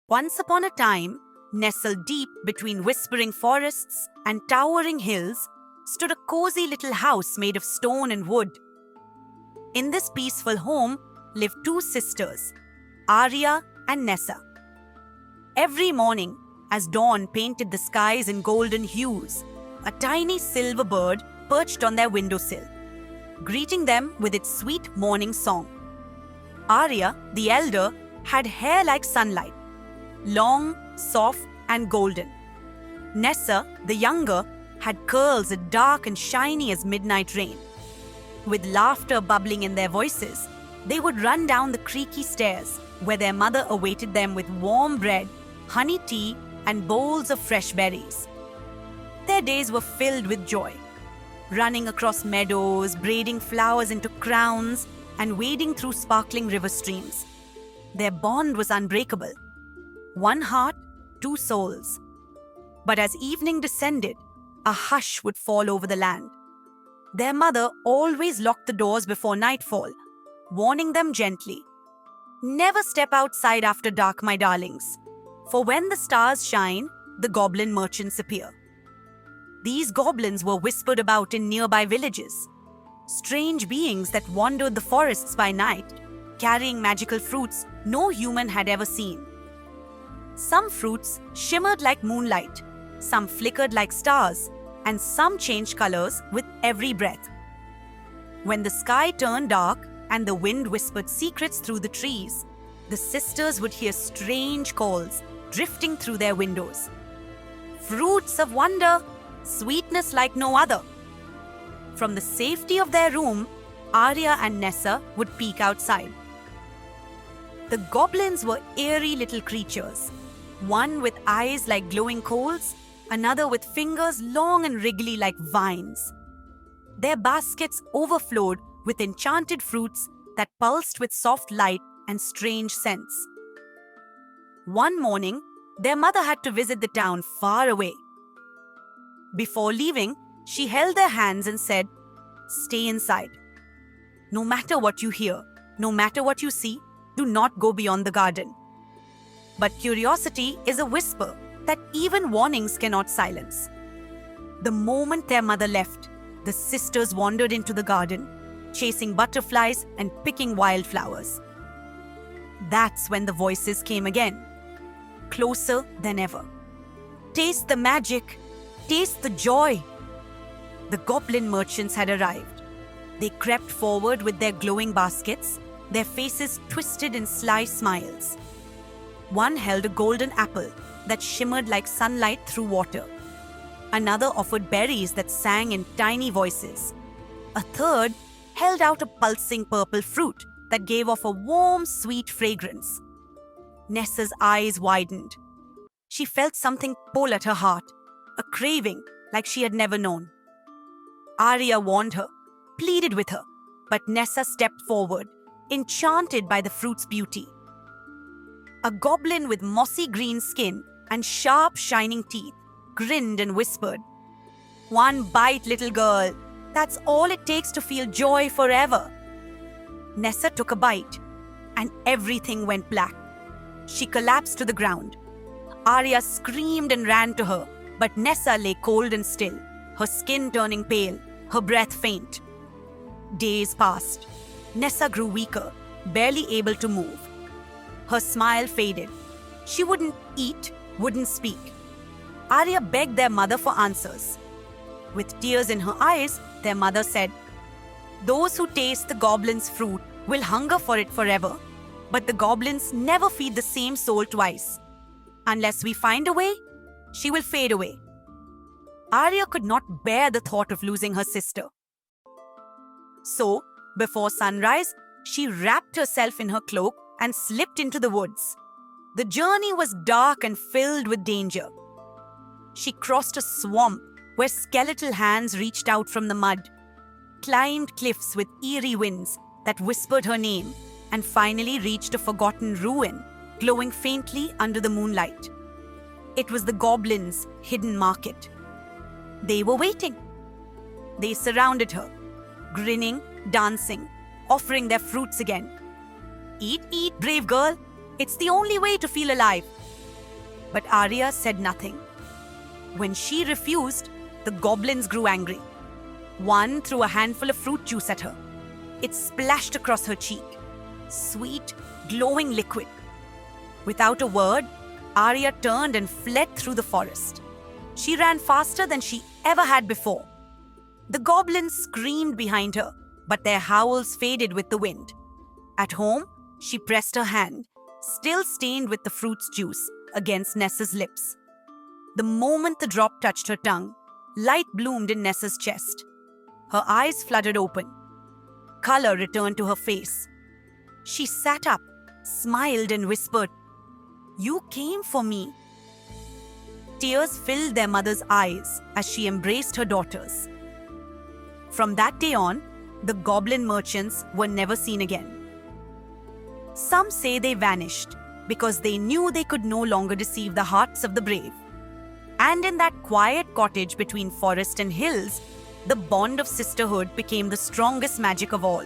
Once upon a time, nestled deep between whispering forests and towering hills, stood a cozy little house made of stone and wood. In this peaceful home lived two sisters, Arya and Nessa. Every morning, as dawn painted the skies in golden hues, a tiny silver bird perched on their windowsill, greeting them with its sweet morning song. Arya, the elder, had hair like sunlight, long, soft, and golden. Nessa, the younger, had curls as dark and shiny as midnight rain. With laughter bubbling in their voices, they would run down the creaky stairs where their mother awaited them with warm bread, honey tea, and bowls of fresh berries. Their days were filled with joy, running across meadows, braiding flowers into crowns, and wading through sparkling river streams. Their bond was unbreakable. One heart, two souls. But as evening descended, a hush would fall over the land. Their mother always locked the doors before nightfall, warning them gently, "Never step outside after dark, my darlings, for when the stars shine, the goblin merchants appear." These goblins were whispered about in nearby villages, strange beings that wandered the forests by night, carrying magical fruits no human had ever seen. Some fruits shimmered like moonlight, some flickered like stars, and some changed colors with every breath. When the sky turned dark and the wind whispered secrets through the trees, the sisters would hear strange calls drifting through their windows. Fruits of wonder, sweetness like no other. From the safety of their room, Arya and Nessa would peek outside. The goblins were eerie little creatures, one with eyes like glowing coals, another with fingers long and wriggly like vines. Their baskets overflowed with enchanted fruits that pulsed with soft light and strange scents. One morning, their mother had to visit the town far away. Before leaving, she held their hands and said, "Stay inside. No matter what you hear, no matter what you see, do not go beyond the garden." But curiosity is a whisper that even warnings cannot silence. The moment their mother left, the sisters wandered into the garden, chasing butterflies and picking wildflowers. That's when the voices came again, closer than ever. "Taste the magic, taste the joy." The goblin merchants had arrived. They crept forward with their glowing baskets, their faces twisted in sly smiles. One held a golden apple that shimmered like sunlight through water. Another offered berries that sang in tiny voices. A third held out a pulsing purple fruit that gave off a warm, sweet fragrance. Nessa's eyes widened. She felt something pull at her heart, a craving like she had never known. Arya warned her, pleaded with her, but Nessa stepped forward, enchanted by the fruit's beauty. A goblin with mossy green skin and sharp, shining teeth grinned and whispered, "One bite, little girl. That's all it takes to feel joy forever." Nessa took a bite, and everything went black. She collapsed to the ground. Arya screamed and ran to her, but Nessa lay cold and still, her skin turning pale, her breath faint. Days passed. Nessa grew weaker, barely able to move. Her smile faded. She wouldn't eat, wouldn't speak. Arya begged their mother for answers. With tears in her eyes, their mother said, "Those who taste the goblin's fruit will hunger for it forever, but the goblins never feed the same soul twice. Unless we find a way, she will fade away." Arya could not bear the thought of losing her sister. So, before sunrise, she wrapped herself in her cloak and slipped into the woods. The journey was dark and filled with danger. She crossed a swamp where skeletal hands reached out from the mud, climbed cliffs with eerie winds that whispered her name, and finally reached a forgotten ruin glowing faintly under the moonlight. It was the goblins' hidden market. They were waiting. They surrounded her, grinning, dancing, offering their fruits again. "Eat, eat, brave girl. It's the only way to feel alive. but Arya said nothing. When she refused, the goblins grew angry. One threw a handful of fruit juice at her. It splashed across her cheek. Sweet, glowing liquid. Without a word, Arya turned and fled through the forest. She ran faster than she ever had before. The goblins screamed behind her, but their howls faded with the wind. At home, she pressed her hand, still stained with the fruit's juice, against Nessa's lips. The moment the drop touched her tongue, light bloomed in Nessa's chest. Her eyes fluttered open. Color returned to her face. She sat up, smiled and whispered, "You came for me." Tears filled their mother's eyes as she embraced her daughters. From that day on, the goblin merchants were never seen again. Some say they vanished because they knew they could no longer deceive the hearts of the brave. And in that quiet cottage between forest and hills, the bond of sisterhood became the strongest magic of all.